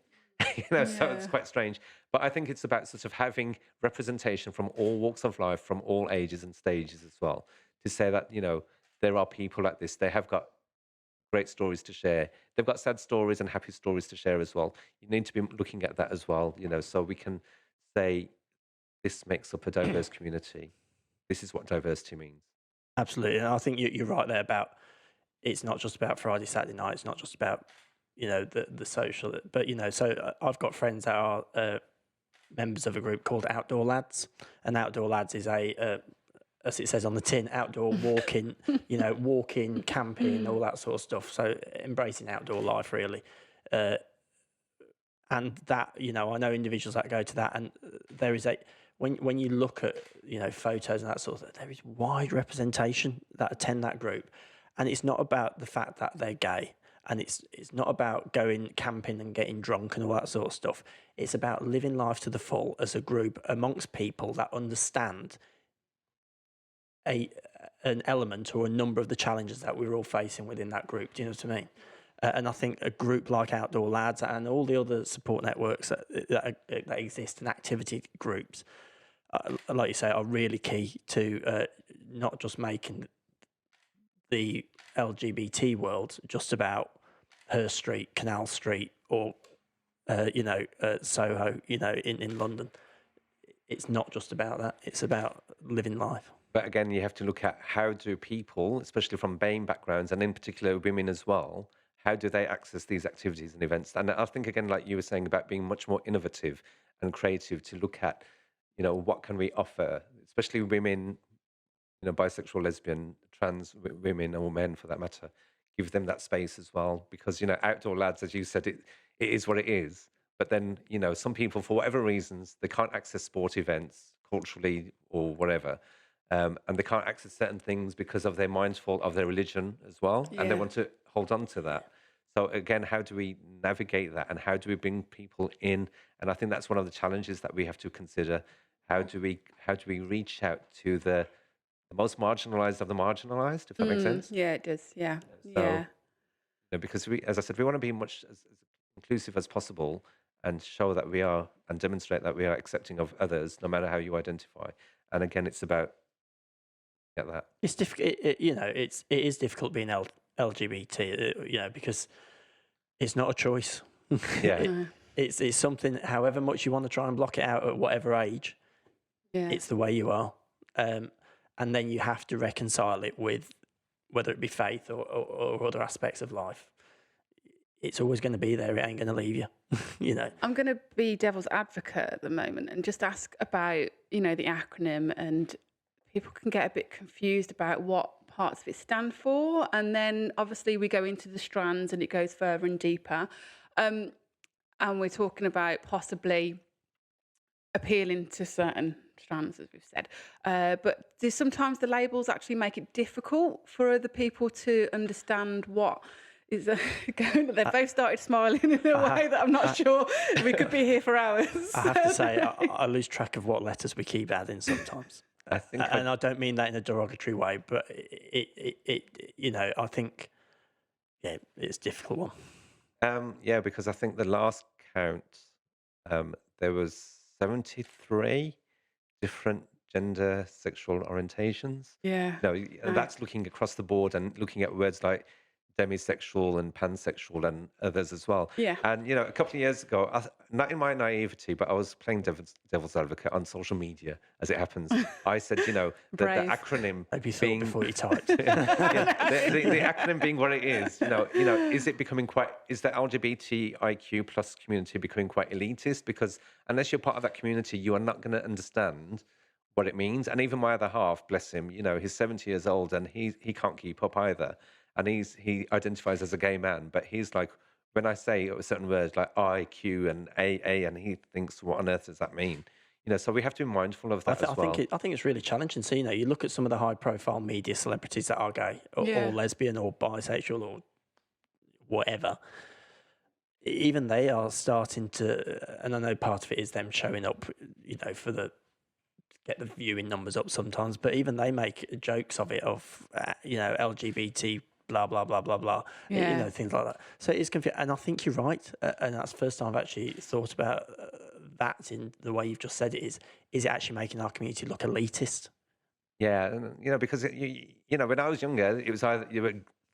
You know, so it's Yeah. quite strange. But I think it's about sort of having representation from all walks of life, from all ages and stages as well, to say that, you know, there are people like this. They have got great stories to share. They've got sad stories and happy stories to share as well. You need to be looking at that as well, you know, so we can say this makes up a diverse community. This is what diversity means. Absolutely. And I think you're right there about it's not just about Friday, Saturday night. It's not just about, you know, the social. But, you know, so I've got friends that are members of a group called Outdoor Lads. And Outdoor Lads is as it says on the tin, outdoor walking, you know, walking, camping, all that sort of stuff. So embracing outdoor life, really. And that, you know, I know individuals that go to that, and there is when you look at, you know, photos and that sort of thing, there is wide representation that attend that group, and it's not about the fact that they're gay, and it's not about going camping and getting drunk and all that sort of stuff. It's about living life to the full as a group amongst people that understand an element or a number of the challenges that we're all facing within that group. Do you know what I mean? And I think a group like Outdoor Lads and all the other support networks that exist and activity groups, like you say, are really key to not just making the LGBT world just about Her Street, Canal Street, or Soho, you know, in London. It's not just about that. It's about living life. But again, you have to look at how do people, especially from BAME backgrounds, and in particular women as well, how do they access these activities and events? And I think, again, like you were saying, about being much more innovative and creative to look at, you know, what can we offer, especially women, you know, bisexual, lesbian, trans women or men for that matter, give them that space as well. Because, you know, Outdoor Lads, as you said, it is what it is. But then, you know, some people, for whatever reasons, they can't access sport events culturally or whatever. And they can't access certain things because of they're mindful of their religion as well. And they Yeah. want to hold on to that. So again, how do we navigate that, and how do we bring people in? And I think that's one of the challenges that we have to consider. How do we reach out to the most marginalized of the marginalized, if that makes sense? Yeah, it does. Yeah. So, Yeah. you know, because we, as I said, we want to be much as inclusive as possible and show that we are and demonstrate that we are accepting of others, no matter how you identify. And again, it's about that. It's difficult, you know. It is difficult being LGBT, you know, because it's not a choice. Yeah. No. It's something. However much you want to try and block it out at whatever age, Yeah. it's the way you are, and then you have to reconcile it with whether it be faith or other aspects of life. It's always going to be there. It ain't going to leave you. You know. I'm going to be devil's advocate at the moment and just ask about, you know, the acronym, and people can get a bit confused about what parts of it stand for. And then obviously we go into the strands and it goes further and deeper. And we're talking about possibly appealing to certain strands, as we've said. But do sometimes the labels actually make it difficult for other people to understand what is going? They've both started smiling in a way that I'm not sure. We could be here for hours. I have to say, I lose track of what letters we keep adding sometimes. I think, And I don't mean that in a derogatory way, but it you know, I think, yeah, it's a difficult one. yeah, because I think the last count, there was 73 different gender sexual orientations. Yeah. No, and that's looking across the board and looking at words like demisexual and pansexual and others as well. Yeah. And, you know, a couple of years ago, not in my naivety, but I was playing devil's advocate on social media, as it happens. I said, you know, the Brave. acronym Maybe you thought being before you typed. the acronym being what it is, is it becoming is the LGBTIQ plus community becoming quite elitist? Because unless you're part of that community, you are not going to understand what it means. And even my other half, bless him, you know, he's 70 years old and he can't keep up either. And he identifies as a gay man, but he's like, when I say certain words like I, Q, and A, and he thinks, what on earth does that mean? You know, so we have to be mindful of that as well. I think it's really challenging. So, you know, you look at some of the high-profile media celebrities that are gay or lesbian or bisexual or whatever. Even they are starting to, and I know part of it is them showing up, you know, get the viewing numbers up sometimes, but even they make jokes of it, you know, LGBT blah blah blah blah blah, you know, things like that. So it is confusing, and I think you're right, and that's the first time I've actually thought about that in the way you've just said it. Is it actually making our community look elitist? Yeah, and, you know, because you know, when I was younger, it was either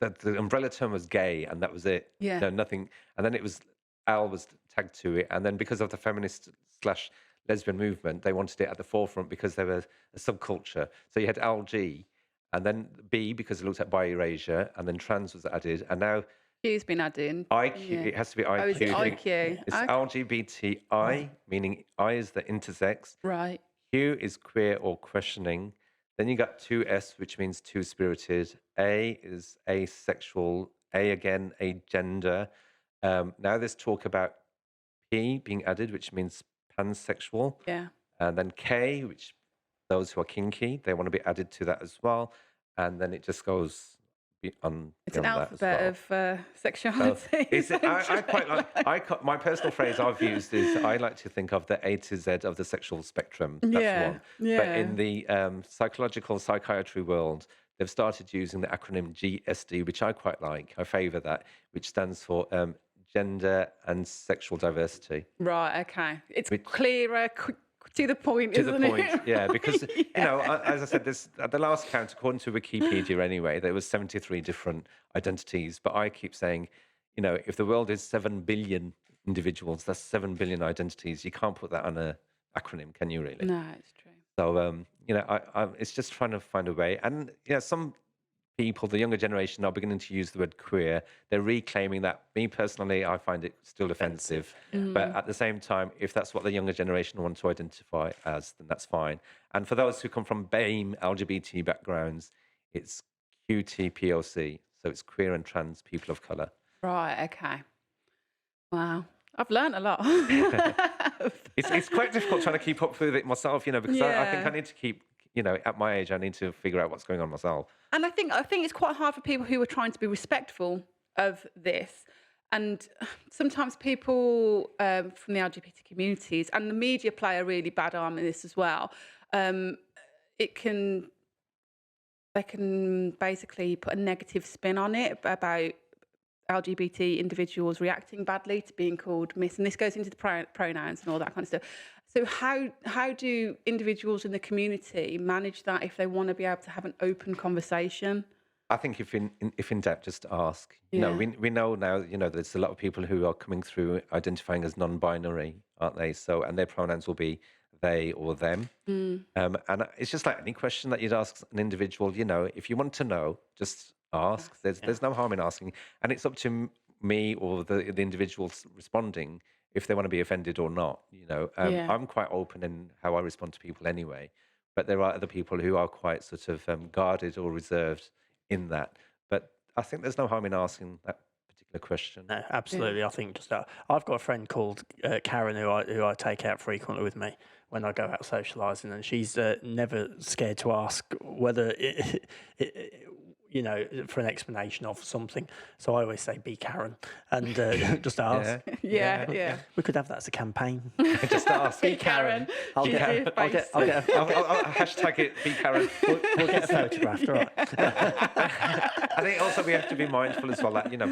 the umbrella term was gay, and that was it. Yeah. You know, nothing, and then it was Al was tagged to it, and then because of the feminist / lesbian movement, they wanted it at the forefront because they were a subculture. So you had LG, and then B because it looked at bi erasure, and then trans was added, and now Q's been added. IQ. It has to be IQ. Oh, is it IQ? It's Okay. LGBTI, meaning I is the intersex. Right. Q is queer or questioning. Then you got 2S, which means two-spirited. A is asexual. A again, agender. Now there's talk about P being added, which means pansexual. Yeah. And then K, which those who are kinky, they want to be added to that as well. And then it just goes on. It's an beyond that as well. alphabet of sexuality. I quite like my personal phrase I've used is I like to think of the A to Z of the sexual spectrum. That's one. But in the psychological psychiatry world, they've started using the acronym GSD, which I quite like. I favour that, which stands for gender and sexual diversity. Right. Okay. It's clearer, to the point, isn't it? Yeah, because you know, as I said, this at the last count, according to Wikipedia, anyway, there was 73 different identities. But I keep saying, you know, if the world is 7 billion individuals, that's 7 billion identities. You can't put that on an acronym, can you? Really? No, it's true. So, you know, it's just trying to find a way. And you know, some people, the younger generation, are beginning to use the word queer. They're reclaiming that. Me personally, I find it still offensive. But at the same time, if that's what the younger generation want to identify as, then that's fine. And for those who come from BAME LGBT backgrounds, it's QTPOC. So it's queer and trans people of colour. Right. Okay. Wow. I've learned a lot. It's quite difficult trying to keep up with it myself, you know, because I think I need to keep, you know, at my age, I need to figure out what's going on myself. And I think it's quite hard for people who are trying to be respectful of this. And sometimes people from the LGBT communities and the media play a really bad arm in this as well. They can basically put a negative spin on it about LGBT individuals reacting badly to being called miss, and this goes into the pronouns and all that kind of stuff. So how do individuals in the community manage that if they want to be able to have an open conversation? I think if in doubt, just ask. You know, we know now, you know, there's a lot of people who are coming through identifying as non-binary, aren't they? So, and their pronouns will be they or them. And it's just like any question that you'd ask an individual, you know, if you want to know, just ask. There's no harm in asking. And it's up to me or the individuals responding if they want to be offended or not, you know. I'm quite open in how I respond to people anyway. But there are other people who are quite sort of guarded or reserved in that. But I think there's no harm in asking that particular question. No, absolutely. I think just that. I've got a friend called Karen who I take out frequently with me when I go out socialising, and she's never scared to ask whether you know, for an explanation of something. So I always say, be Karen, and just ask. Yeah. We could have that as a campaigin. Just ask. Be Karen. I'll get I'll hashtag it, be Karen. We'll get a photograph, all right. I think also we have to be mindful as well that, you know,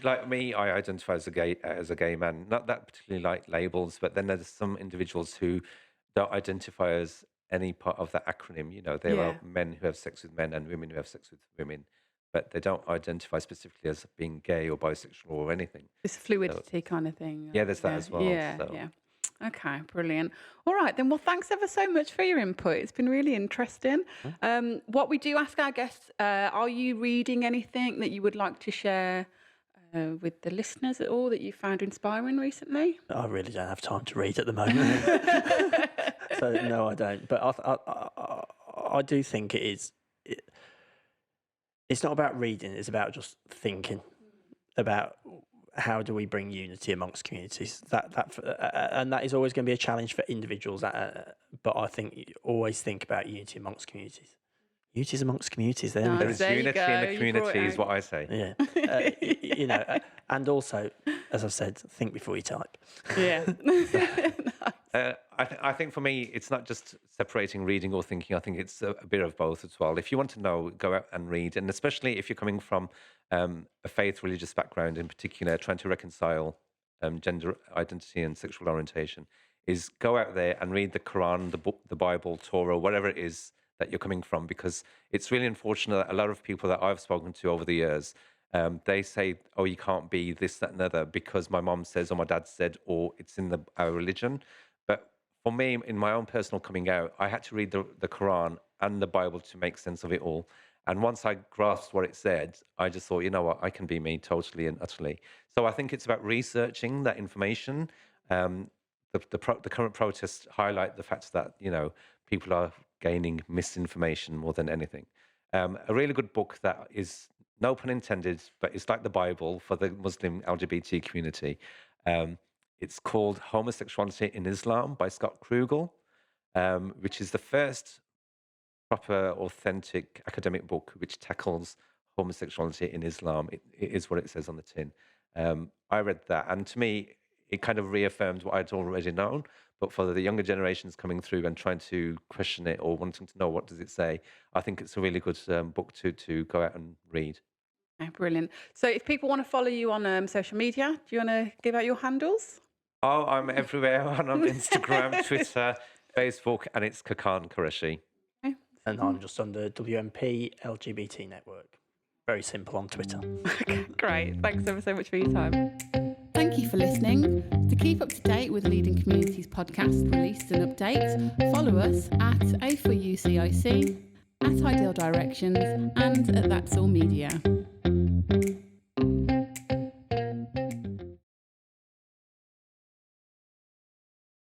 like me, I identify as a gay man. Not that particularly like labels, but then there's some individuals who don't identify as any part of that acronym. You know, there are men who have sex with men and women who have sex with women. but they don't identify specifically as being gay or bisexual or anything. This fluidity kind of thing. Yeah, there's that as well. Yeah, yeah. Okay, brilliant. All right, then. Well, thanks ever so much for your input. It's been really interesting. What we do ask our guests, are you reading anything that you would like to share with the listeners at all that you found inspiring recently? I really don't have time to read at the moment. So, no, I don't. But I do think it is... It's not about reading, it's about just thinking about how do we bring unity amongst communities. And that is always going to be a challenge for individuals. But I think you always think about unity amongst communities. Unity is amongst communities. There is unity in the community, is what I say. Yeah, and also, as I've said, think before you type. Yeah. I think for me, it's not just separating reading or thinking. I think it's a bit of both as well. If you want to know, go out and read. And especially if you're coming from a faith, religious background in particular, trying to reconcile gender identity and sexual orientation, is go out there and read the Quran, the book, the Bible, Torah, whatever it is that you're coming from, because it's really unfortunate that a lot of people that I've spoken to over the years, they say, oh, you can't be this, that, and other because my mom says or my dad said, or it's in our religion. But for me, in my own personal coming out, I had to read the Quran and the Bible to make sense of it all. And once I grasped what it said, I just thought, you know what, I can be me totally and utterly. So I think it's about researching that information. The current protests highlight the fact that, people are gaining misinformation more than anything. A really good book that is, no pun intended, but it's like the Bible for the Muslim LGBT community. It's called Homosexuality in Islam by Scott Krugel, which is the first proper, authentic academic book which tackles homosexuality in Islam. It is what it says on the tin. I read that, and to me, it kind of reaffirmed what I'd already known. But for the younger generations coming through and trying to question it or wanting to know what does it say, I think it's a really good book to go out and read. Okay, brilliant. So if people want to follow you on social media, do you want to give out your handles? Oh, I'm everywhere. I'm on Instagram, Twitter, Facebook, and it's Khakan Quresi. Okay. And I'm just on the WMP LGBT network. Very simple on Twitter. Okay, great. Thanks ever so much for your time. Thank you for listening. To keep up to date with Leading Communities podcast releases and updates, follow us at A4UCIC, at Ideal Directions, and at That's All Media.